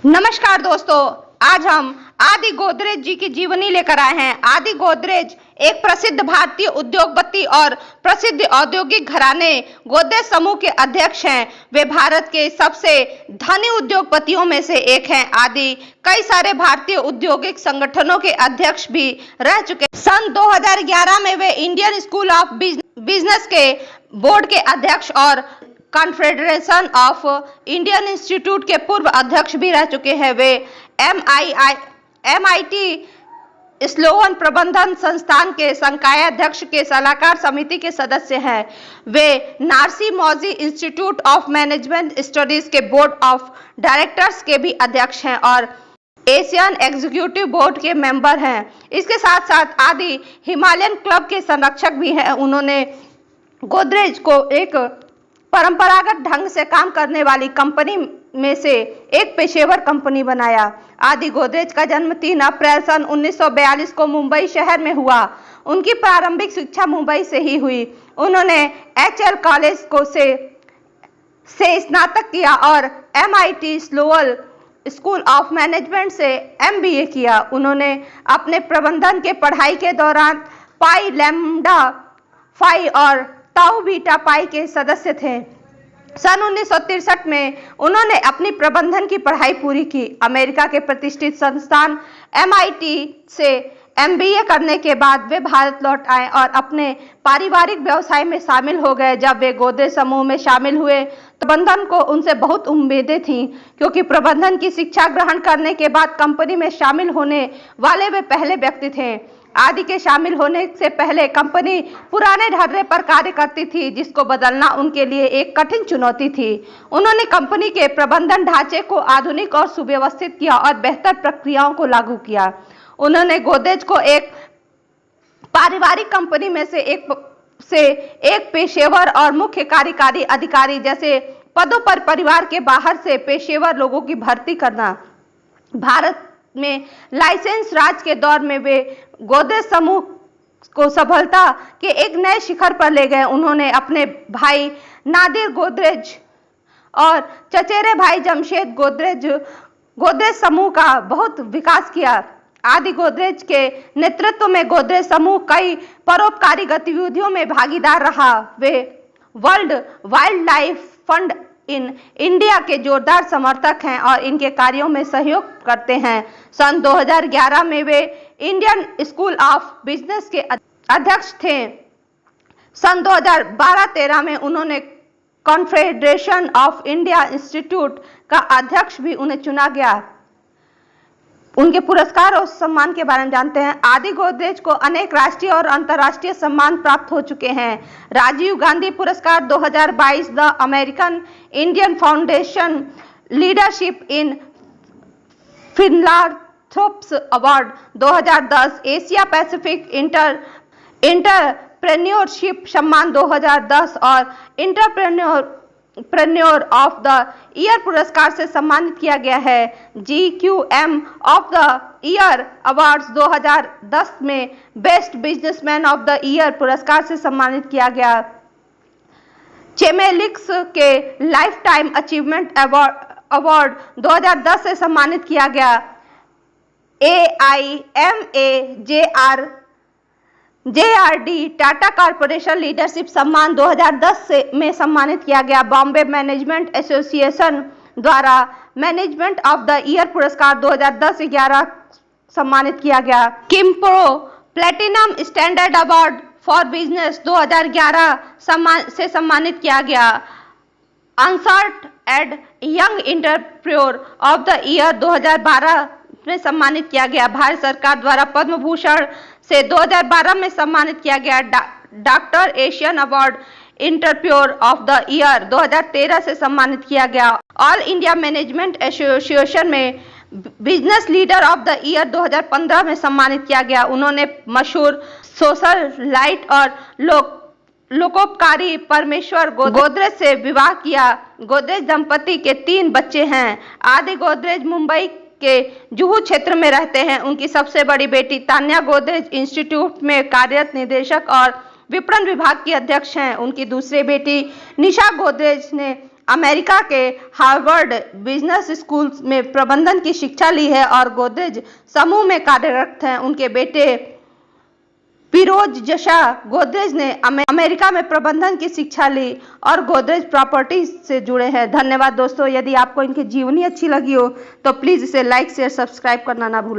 नमस्कार दोस्तों, आज हम आदि गोदरेज जी की जीवनी लेकर आए हैं। आदि गोदरेज एक प्रसिद्ध भारतीय उद्योगपति और प्रसिद्ध औद्योगिक घराने गोदरेज समूह के अध्यक्ष हैं। वे भारत के सबसे धनी उद्योगपतियों में से एक हैं। आदि कई सारे भारतीय औद्योगिक संगठनों के अध्यक्ष भी रह चुके हैं। सन 2011 में वे इंडियन स्कूल ऑफ बिजनेस के बोर्ड के अध्यक्ष और कॉन्फेडरेशन ऑफ इंडियन इंस्टीट्यूट के पूर्व अध्यक्ष भी रह चुके हैं। वे MIT स्लोवन प्रबंधन संस्थान के संकाय अध्यक्ष के सलाहकार समिति के सदस्य हैं। वे नार्सी मौजी इंस्टीट्यूट ऑफ मैनेजमेंट स्टडीज के बोर्ड ऑफ डायरेक्टर्स के भी अध्यक्ष हैं और एशियन एग्जीक्यूटिव बोर्ड के मेंबर हैं। इसके साथ साथ आदि हिमालयन क्लब के संरक्षक भी हैं। उन्होंने गोदरेज को एक परंपरागत ढंग से काम करने वाली कंपनी में से एक पेशेवर कंपनी बनाया। आदि गोदरेज का जन्म 3 अप्रैल सन 1942 को मुंबई शहर में हुआ। उनकी प्रारंभिक शिक्षा मुंबई से ही हुई। उन्होंने HL कॉलेज से स्नातक किया और MIT Sloan school of management से MBA किया। उन्होंने अपने प्रबंधन के पढ़ाई के दौरान पाई लैम्डा फाई और ताऊ बीटा पाई के सदस्य थे। सन 1963 में उन्होंने अपनी प्रबंधन की पढ़ाई पूरी की। अमेरिका के प्रतिष्ठित संस्थान MIT से MBA करने के बाद वे भारत लौट आए और अपने पारिवारिक व्यवसाय में शामिल हो गए। जब वे गोदरेज समूह में शामिल हुए तो प्रबंधन को उनसे बहुत उम्मीदें थीं, क्योंकि प्रबंधन की शिक्षा ग्रहण करने के बाद कंपनी में शामिल होने वाले वे पहले व्यक्ति थे। आदि के शामिल होने से पहले कंपनी पुराने ढर्रे पर कार्य करती थी, जिसको बदलना उनके लिए एक कठिन चुनौती थी। उन्होंने कंपनी के प्रबंधन ढांचे को आधुनिक और सुव्यवस्थित किया और बेहतर प्रक्रियाओं को लागू किया। उन्होंने गोदरेज को एक पारिवारिक कंपनी में से एक पेशेवर और मुख्य कार्यकारी अधिकारी जैसे पदों पर परिवार के बाहर से पेशेवर लोगों की भर्ती करना। भारत में लाइसेंस राज के दौर में वे गोदरेज समूह को सफलता के एक नए शिखर पर ले गए। उन्होंने अपने भाई नादिर गोदरेज और चचेरे भाई जमशेद गोदरेज समूह का बहुत विकास किया। आदि गोदरेज के नेतृत्व में गोदरेज समूह कई परोपकारी गतिविधियों में भागीदार रहा। वे World Wildlife Fund in India के जोरदार समर्थक हैं और इनके कार्यों में सहयोग करते हैं। सन 2011 में वे इंडियन स्कूल ऑफ बिजनेस के अध्यक्ष थे। सन 2012-13 में उन्होंने कॉन्फेडरेशन ऑफ इंडिया इंस्टीट्यूट का अध्यक्ष भी उन्हें चुना गया। उनके पुरस्कार और सम्मान के बारे में जानते हैं। आदि गोदरेज को अनेक राष्ट्रीय और अंतर्राष्ट्रीय सम्मान प्राप्त हो चुके हैं। राजीव गांधी पुरस्कार 2022, the American Indian Foundation leadership in philanthropy award 2010, Asia Pacific entrepreneurship सम्मान 2010 और इंटरप्रेन्योर ऑफ द ईयर पुरस्कार से सम्मानित किया गया है। GQM of the year awards 2010 में best businessman of the year पुरस्कार से सम्मानित किया गया। चेमेलिक्स के लाइफ टाइम अचीवमेंट अवार्ड 2010 से सम्मानित किया गया। JRD टाटा कॉर्पोरेशन लीडरशिप सम्मान 2010 में सम्मानित किया गया। बॉम्बे मैनेजमेंट एसोसिएशन द्वारा मैनेजमेंट ऑफ द ईयर पुरस्कार 2010-11 सम्मानित किया गया। किम्प्रो platinum standard award for business 2011 से सम्मानित किया गया। Ernst and Young entrepreneur of the year 2012 में सम्मानित किया गया। भारत सरकार द्वारा पद्म भूषण से 2012 में सम्मानित किया गया। Doctor Asian award entrepreneur of the year 2013 से सम्मानित किया गया। ऑल इंडिया मैनेजमेंट एसोसिएशन में business leader of the year 2015 में सम्मानित किया गया। उन्होंने मशहूर सोशल लाइट और लोकोपकारी परमेश्वर गोदरेज से विवाह किया। गोदरेज दंपति के 3 बच्चे हैं। आदि गोदरेज मुंबई के जुहू क्षेत्र में रहते हैं। उनकी सबसे बड़ी बेटी तान्या गोदरेज इंस्टीट्यूट में कार्यरत निदेशक और विपणन विभाग की अध्यक्ष हैं। उनकी दूसरी बेटी निशा गोदरेज ने अमेरिका के हार्वर्ड बिजनेस स्कूल में प्रबंधन की शिक्षा ली है और गोदरेज समूह में कार्यरत हैं। उनके बेटे फिरोज जशा गोदरेज ने अमेरिका में प्रबंधन की शिक्षा ली और गोदरेज प्रॉपर्टी से जुड़े हैं। धन्यवाद दोस्तों। यदि आपको इनकी जीवनी अच्छी लगी हो तो प्लीज़ इसे लाइक शेयर सब्सक्राइब करना ना भूलें।